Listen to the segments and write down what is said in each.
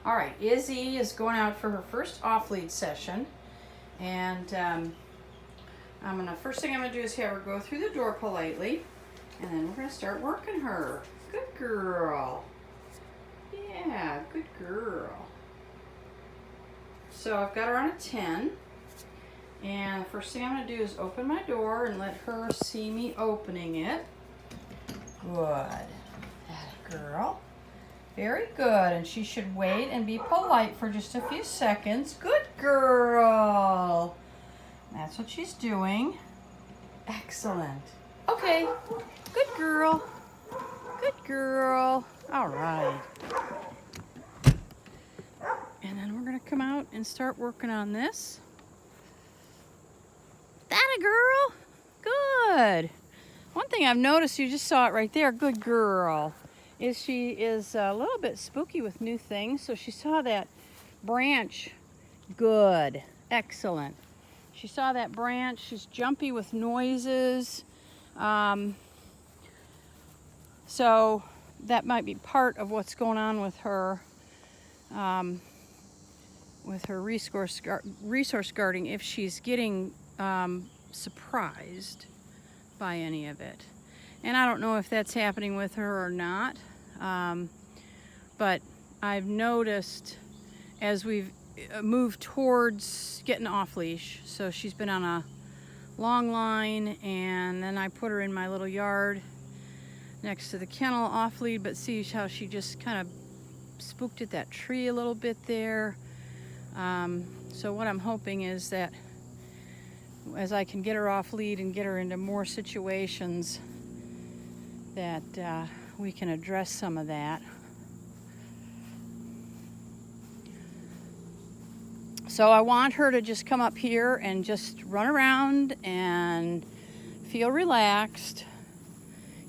All right, Izzy is going out for her first off-lead session, and first thing I'm gonna do is have her go through the door politely, and then we're gonna start working her. Good girl. Yeah, good girl. So I've got her on a 10, and the first thing I'm gonna do is open my door and let her see me opening it. Good. That girl. Very good, and she should wait and be polite for just a few seconds. Good girl. That's what she's doing. Excellent. Okay, good girl. Good girl. All right. And then we're gonna come out and start working on this. That a girl. Good. One thing I've noticed, you just saw it right there, good girl, is she is a little bit spooky with new things. So she saw that branch. Good. Excellent. She saw that branch. She's jumpy with noises. So that might be part of what's going on with her resource guarding, if she's getting surprised by any of it. And I don't know if that's happening with her or not, but I've noticed as we've moved towards getting off leash, so she's been on a long line, and then I put her in my little yard next to the kennel off lead, but see how she just kind of spooked at that tree a little bit there. So what I'm hoping is that as I can get her off lead and get her into more situations, that we can address some of that. So I want her to just come up here and just run around and feel relaxed,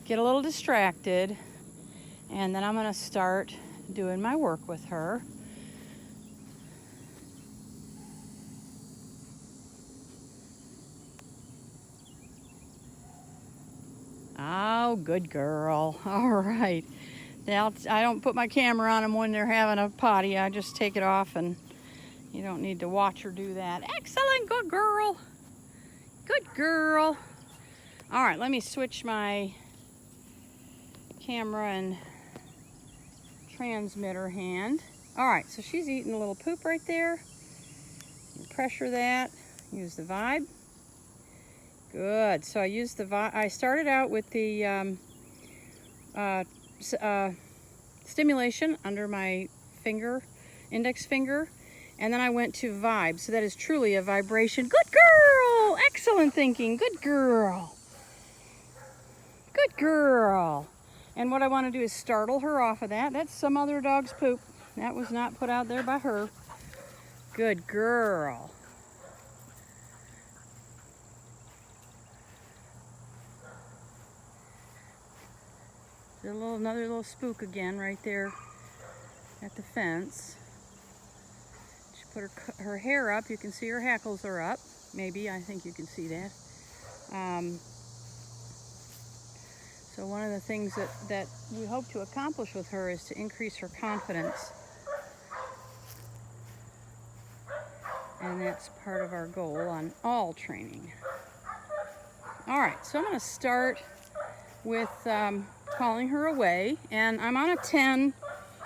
get a little distracted, and then I'm going to start doing my work with her. Oh, good girl. All right. Now, I don't put my camera on them when they're having a potty. I just take it off, and you don't need to watch her do that. Excellent. Good girl. Good girl. All right, let me switch my camera and transmitter hand. All right, so she's eating a little poop right there. You pressure that. Use the vibe. Good. So I used the vibe. I started out with the stimulation under my finger, index finger, and then I went to vibe. So that is truly a vibration. Good girl. Excellent thinking. Good girl. Good girl. And what I want to do is startle her off of that. That's some other dog's poop. That was not put out there by her. Good girl. Another little spook again right there at the fence. She put her hair up. You can see her hackles are up. Maybe, I think you can see that. So one of the things that we hope to accomplish with her is to increase her confidence. And that's part of our goal on all training. All right, so I'm going to start with calling her away. And I'm on a 10.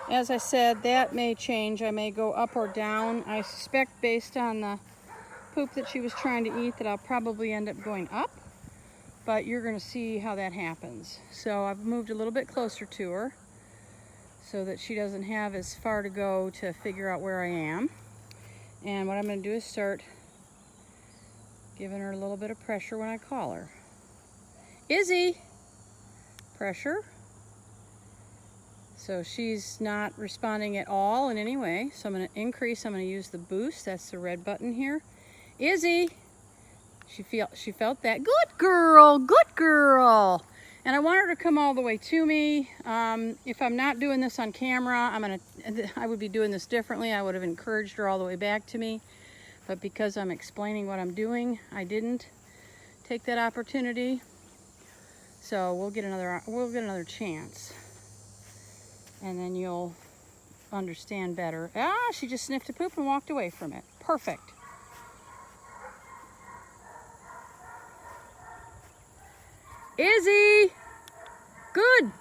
As I said, that may change. I may go up or down. I suspect based on the poop that she was trying to eat that I'll probably end up going up. But you're going to see how that happens. So I've moved a little bit closer to her so that she doesn't have as far to go to figure out where I am. And what I'm going to do is start giving her a little bit of pressure when I call her. Izzy! Pressure. So she's not responding at all in any way. So I'm going to increase. I'm going to use the boost. That's the red button here. Izzy! She felt that. Good girl, good girl. And I want her to come all the way to me. If I'm not doing this on camera, I would be doing this differently. I would have encouraged her all the way back to me. But because I'm explaining what I'm doing, I didn't take that opportunity. So we'll get another chance. And then you'll understand better. Ah, she just sniffed a poop and walked away from it. Perfect. Izzy! Good!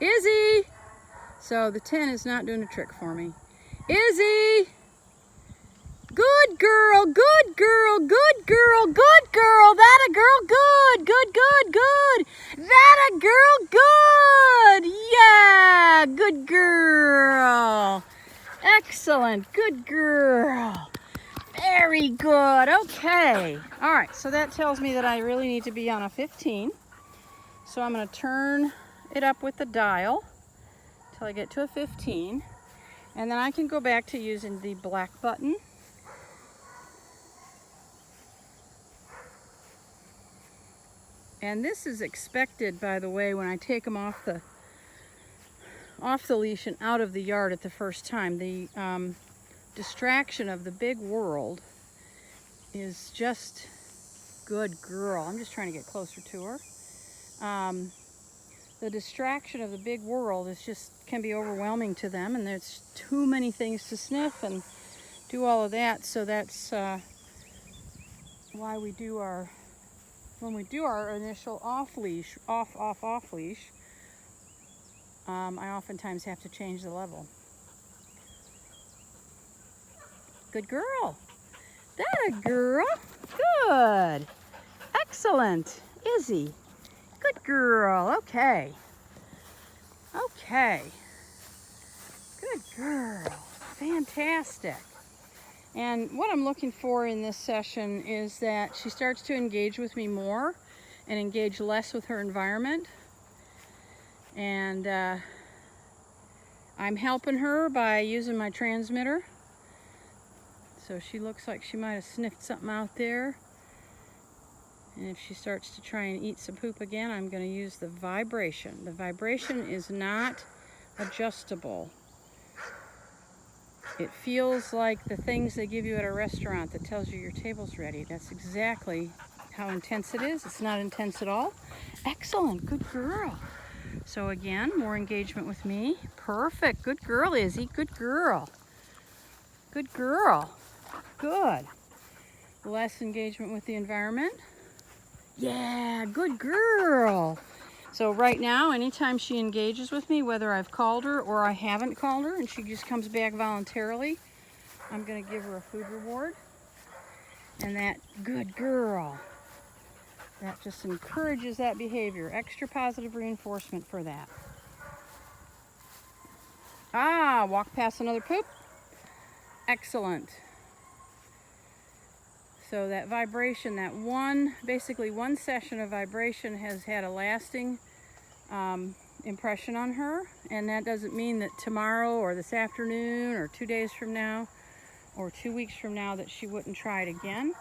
Izzy! So the 10 is not doing a trick for me. Izzy! Good girl, good girl, good girl, good girl. That a girl, good, good, good, good. That a girl, good. Yeah, good girl. Excellent, good girl. Very good, okay. All right, so that tells me that I really need to be on a 15. So I'm gonna turn it up with the dial till I get to a 15. And then I can go back to using the black button. And this is expected, by the way, when I take them off the leash and out of the yard at the first time. The distraction of the big world is just good girl. I'm just trying to get closer to her. The distraction of the big world is just can be overwhelming to them, and there's too many things to sniff and do all of that. So that's why we do our when we do our initial off leash, off leash. I oftentimes have to change the level. Good girl. That a girl. Good. Excellent. Izzy. Good girl. Okay. Okay. Good girl. Fantastic. And what I'm looking for in this session is that she starts to engage with me more and engage less with her environment. And I'm helping her by using my transmitter. So she looks like she might have sniffed something out there. And if she starts to try and eat some poop again, I'm going to use the vibration. The vibration is not adjustable. It feels like the things they give you at a restaurant that tells you your table's ready. That's exactly how intense it is. It's not intense at all. Excellent. Good girl. So again, more engagement with me. Perfect. Good girl, Izzy. Good girl. Good girl. Good. Less engagement with the environment. Yeah, good girl. So right now, anytime she engages with me, whether I've called her or I haven't called her and she just comes back voluntarily, I'm going to give her a food reward. And that good girl, that just encourages that behavior. Extra positive reinforcement for that. Ah, walk past another poop. Excellent. So that vibration, that basically one session of vibration has had a lasting impression on her. And that doesn't mean that tomorrow or this afternoon or 2 days from now or 2 weeks from now that she wouldn't try it again.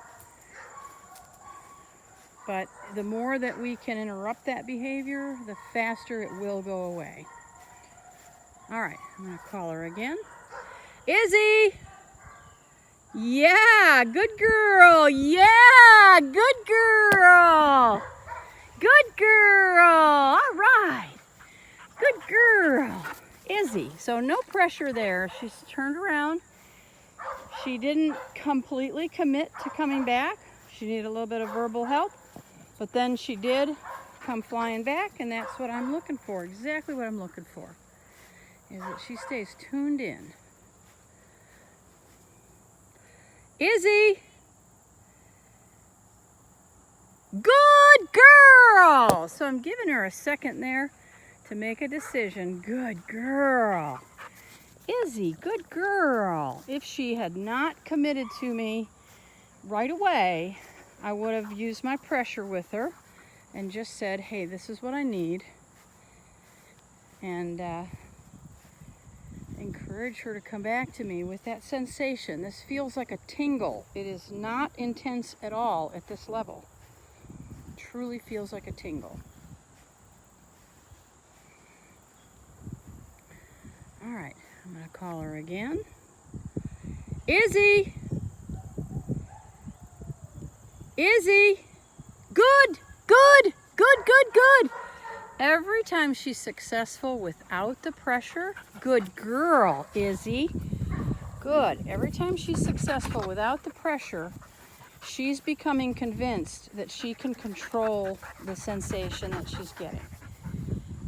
But the more that we can interrupt that behavior, the faster it will go away. All right, I'm gonna call her again. Izzy! Yeah, good girl. Yeah, good girl. Good girl. All right. Good girl. Izzy. So no pressure there. She's turned around. She didn't completely commit to coming back. She needed a little bit of verbal help. But then she did come flying back, and that's what I'm looking for. Exactly what I'm looking for. Is that she stays tuned in. Izzy! Good girl! So I'm giving her a second there to make a decision. Good girl. Izzy, good girl. If she had not committed to me right away, I would have used my pressure with her and just said, hey, this is what I need. And encourage her to come back to me with that sensation. This feels like a tingle. It is not intense at all at this level. It truly feels like a tingle. All right, I'm going to call her again. Izzy! Izzy! Good! Good! Good, good, good! Every time she's successful without the pressure, Good girl, Izzy. Good. Every time she's successful without the pressure, she's becoming convinced that she can control the sensation that she's getting.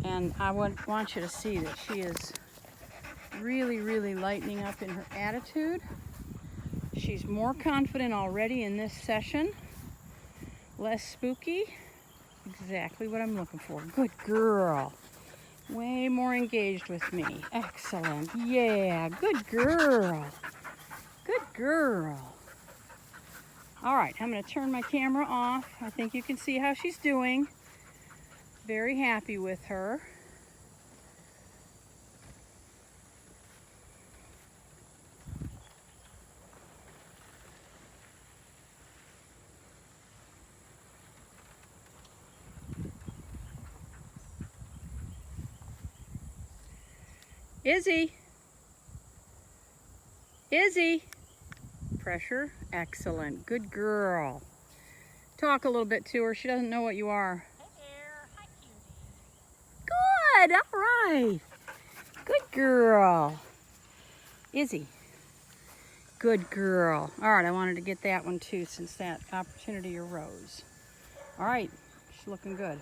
And I want you to see that she is really, really lightening up in her attitude. She's more confident already in this session. Less spooky. Exactly what I'm looking for. Good girl. Way more engaged with me. Excellent. Yeah, good girl. Good girl. All right, I'm going to turn my camera off. I think you can see how she's doing. Very happy with her. Izzy. Izzy. Pressure. Excellent. Good girl. Talk a little bit to her. She doesn't know what you are. Hey there. Hi, cutie. Good. All right. Good girl. Izzy. Good girl. All right, I wanted to get that one too since that opportunity arose. All right, she's looking good.